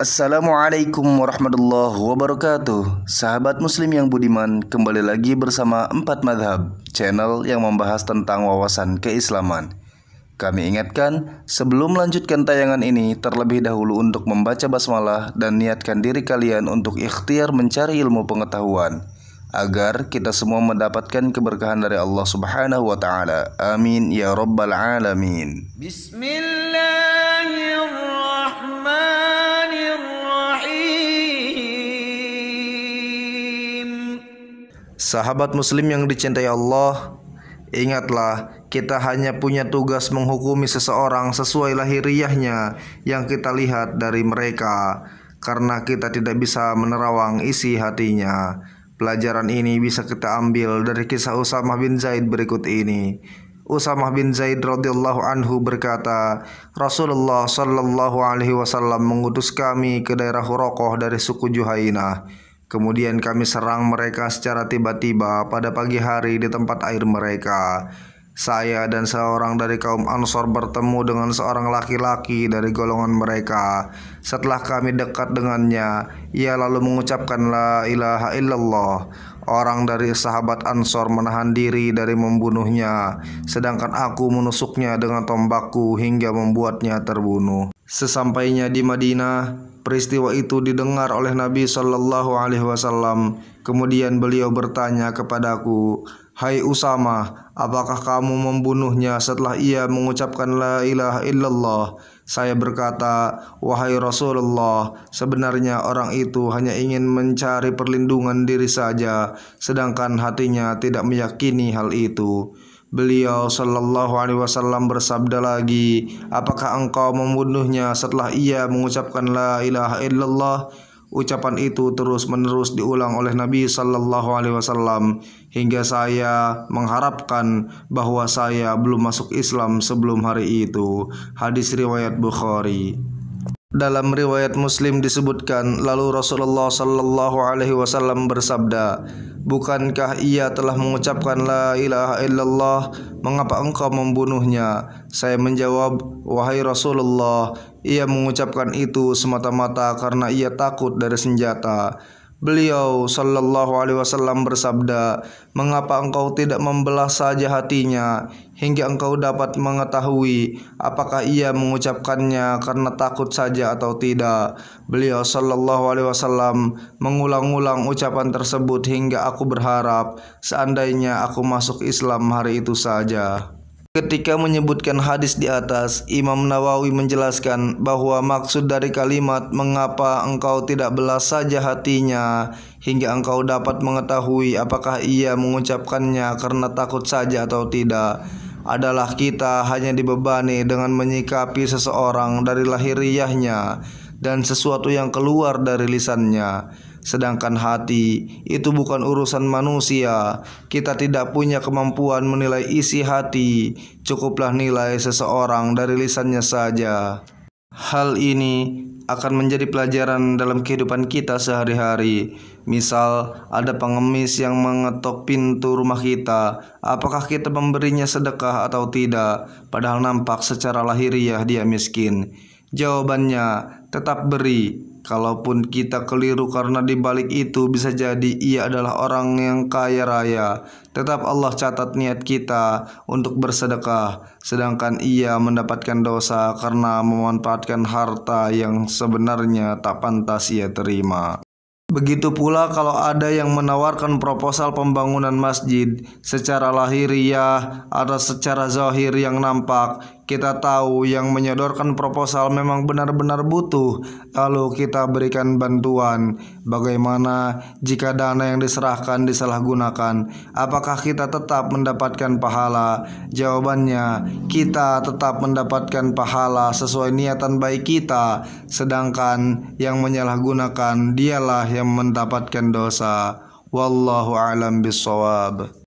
Assalamualaikum warahmatullahi wabarakatuh. Sahabat muslim yang budiman, kembali lagi bersama 4 Madhab, channel yang membahas tentang wawasan keislaman. Kami ingatkan, sebelum melanjutkan tayangan ini, terlebih dahulu untuk membaca basmalah dan niatkan diri kalian untuk ikhtiar mencari ilmu pengetahuan, agar kita semua mendapatkan keberkahan dari Allah Subhanahu wa Ta'ala. Amin ya Rabbal Alamin. Sahabat muslim yang dicintai Allah, ingatlah kita hanya punya tugas menghukumi seseorang sesuai lahiriahnya yang kita lihat dari mereka, karena kita tidak bisa menerawang isi hatinya. Pelajaran ini bisa kita ambil dari kisah Usamah bin Zaid berikut ini. Usamah bin Zaid radhiyallahu anhu berkata, Rasulullah sallallahu alaihi wasallam mengutus kami ke daerah Huraqah dari suku Juhainah. Kemudian kami serang mereka secara tiba-tiba pada pagi hari di tempat air mereka. Saya dan seorang dari kaum Ansor bertemu dengan seorang laki-laki dari golongan mereka. Setelah kami dekat dengannya, ia lalu mengucapkan la ilaha illallah. Orang dari sahabat Ansor menahan diri dari membunuhnya, sedangkan aku menusuknya dengan tombakku hingga membuatnya terbunuh. Sesampainya di Madinah, peristiwa itu didengar oleh Nabi Shallallahu Alaihi Wasallam. Kemudian beliau bertanya kepadaku, "Hai Usamah, apakah kamu membunuhnya setelah ia mengucapkan la ilaha illallah?" Saya berkata, "Wahai Rasulullah, sebenarnya orang itu hanya ingin mencari perlindungan diri saja, sedangkan hatinya tidak meyakini hal itu." Beliau Shallallahu Alaihi Wasallam bersabda lagi, "Apakah engkau membunuhnya setelah ia mengucapkan la ilaha illallah?" Ucapan itu terus-menerus diulang oleh Nabi Shallallahu Alaihi Wasallam hingga saya mengharapkan bahwa saya belum masuk Islam sebelum hari itu. Hadis riwayat Bukhari. Dalam riwayat Muslim disebutkan, lalu Rasulullah Shallallahu Alaihi Wasallam bersabda, "Bukankah ia telah mengucapkan la ilaha illallah? Mengapa engkau membunuhnya?" Saya menjawab, "Wahai Rasulullah, ia mengucapkan itu semata-mata karena ia takut dari senjata." Beliau Shallallahu Alaihi Wasallam bersabda, "Mengapa engkau tidak membelah saja hatinya hingga engkau dapat mengetahui apakah ia mengucapkannya karena takut saja atau tidak?" Beliau Shallallahu Alaihi Wasallam mengulang-ulang ucapan tersebut hingga aku berharap seandainya aku masuk Islam hari itu saja. Ketika menyebutkan hadis di atas, Imam Nawawi menjelaskan bahwa maksud dari kalimat "mengapa engkau tidak belah saja hatinya hingga engkau dapat mengetahui apakah ia mengucapkannya karena takut saja atau tidak" adalah kita hanya dibebani dengan menyikapi seseorang dari lahiriahnya dan sesuatu yang keluar dari lisannya. Sedangkan hati itu bukan urusan manusia. Kita tidak punya kemampuan menilai isi hati. Cukuplah nilai seseorang dari lisannya saja. Hal ini akan menjadi pelajaran dalam kehidupan kita sehari-hari. Misal ada pengemis yang mengetok pintu rumah kita, apakah kita memberinya sedekah atau tidak, padahal nampak secara lahiriah dia miskin? Jawabannya, tetap beri. Kalaupun kita keliru karena di balik itu bisa jadi ia adalah orang yang kaya raya, tetap Allah catat niat kita untuk bersedekah, sedangkan ia mendapatkan dosa karena memanfaatkan harta yang sebenarnya tak pantas ia terima. Begitu pula kalau ada yang menawarkan proposal pembangunan masjid secara lahiriah atau secara zahir yang nampak, kita tahu yang menyodorkan proposal memang benar-benar butuh, lalu kita berikan bantuan. Bagaimana jika dana yang diserahkan disalahgunakan? Apakah kita tetap mendapatkan pahala? Jawabannya, kita tetap mendapatkan pahala sesuai niatan baik kita, sedangkan yang menyalahgunakan dialah yang mendapatkan dosa. Wallahu a'lam bishawab.